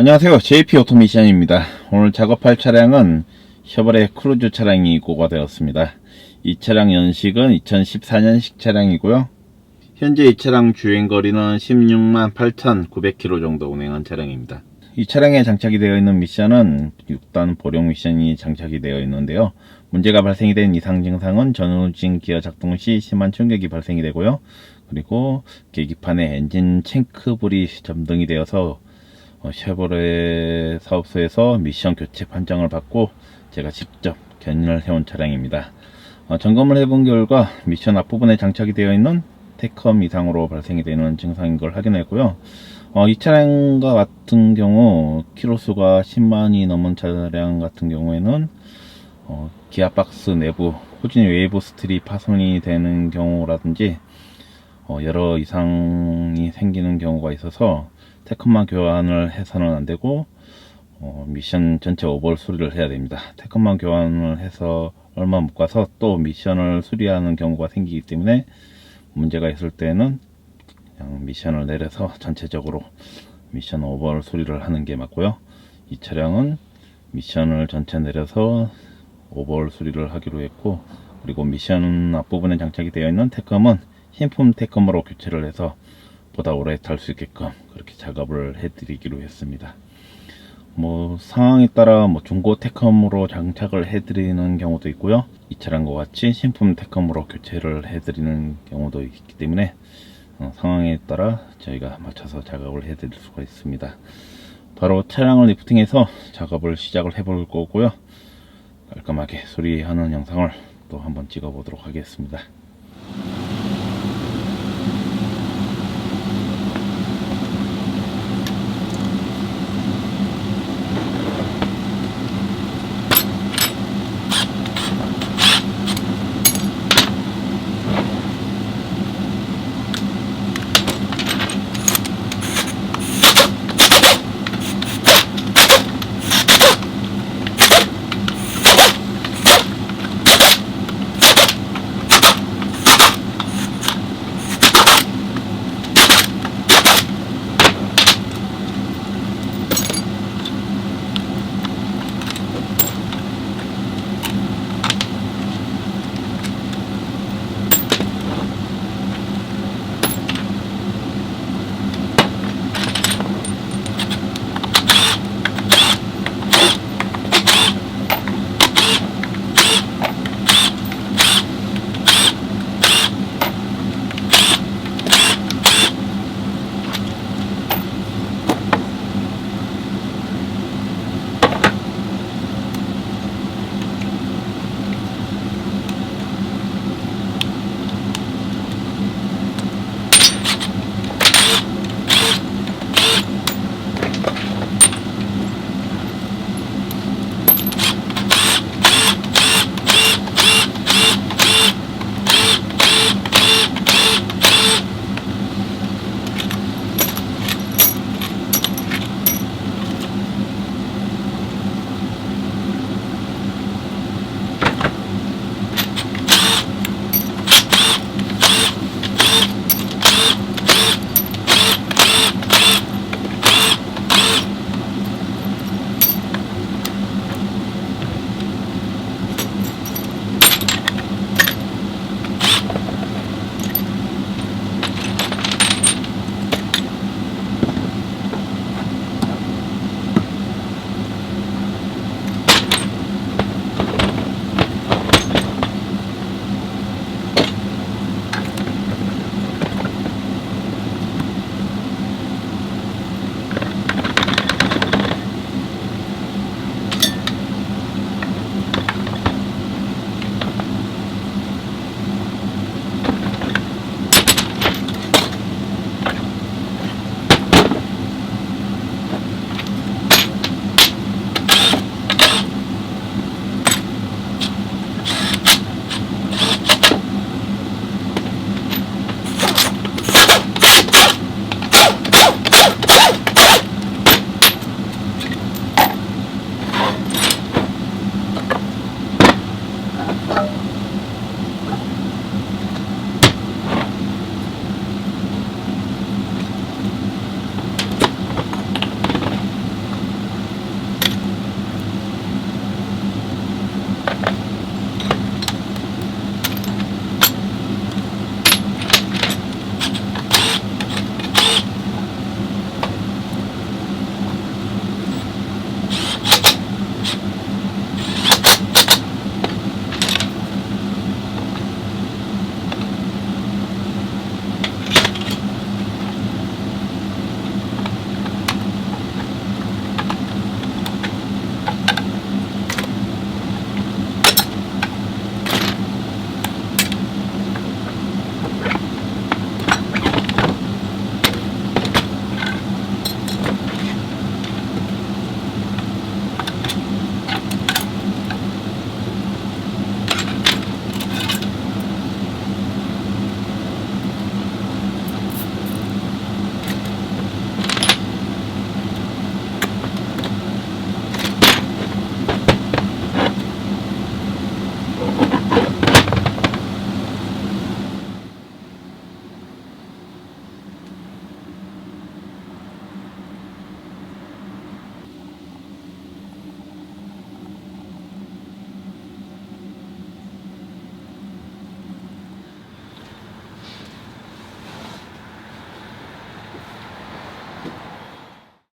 안녕하세요. JP 오토미션입니다. 오늘 작업할 차량은 쉐보레 크루즈 차량이 입고가 되었습니다. 이 차량 연식은 2014년식 차량이고요. 현재 이 차량 주행거리는 16만 8,900km 정도 운행한 차량입니다. 이 차량에 장착이 되어 있는 미션은 6단 보령 미션이 장착이 되어 있는데요. 문제가 발생이 된 이상 증상은 전후진 기어 작동 시 심한 충격이 발생이 되고요. 그리고 계기판에 엔진 챙크불이 점등이 되어서 쉐보레 사업소에서 미션 교체 판정을 받고 제가 직접 견인을 해온 차량입니다. 점검을 해본 결과 미션 앞부분에 장착이 되어 있는 태컴 이상으로 발생이 되는 증상인 걸 확인했고요. 이 차량과 같은 경우 키로수가 10만이 넘은 차량 같은 경우에는 기아박스 내부 후진 웨이브 스틸이 파손이 되는 경우라든지 여러 이상이 생기는 경우가 있어서 태컴만 교환을 해서는 안되고 미션 전체 오버홀 수리를 해야 됩니다. 태컴만 교환을 해서 얼마 못 가서 또 미션을 수리하는 경우가 생기기 때문에 문제가 있을 때는 그냥 미션을 내려서 전체적으로 미션 오버홀 수리를 하는 게 맞고요. 이 차량은 미션을 전체 내려서 오버홀 수리를 하기로 했고, 그리고 미션 앞부분에 장착이 되어 있는 태컴은 신품 태컴으로 교체를 해서 보다 오래 탈 수 있게끔 그렇게 작업을 해드리기로 했습니다. 상황에 따라 중고 태컴으로 장착을 해드리는 경우도 있고요. 이 차량과 같이 신품 태컴으로 교체를 해드리는 경우도 있기 때문에 상황에 따라 저희가 맞춰서 작업을 해드릴 수가 있습니다. 바로 차량을 리프팅해서 작업을 시작을 해볼 거고요. 깔끔하게 수리하는 영상을 또 한번 찍어 보도록 하겠습니다.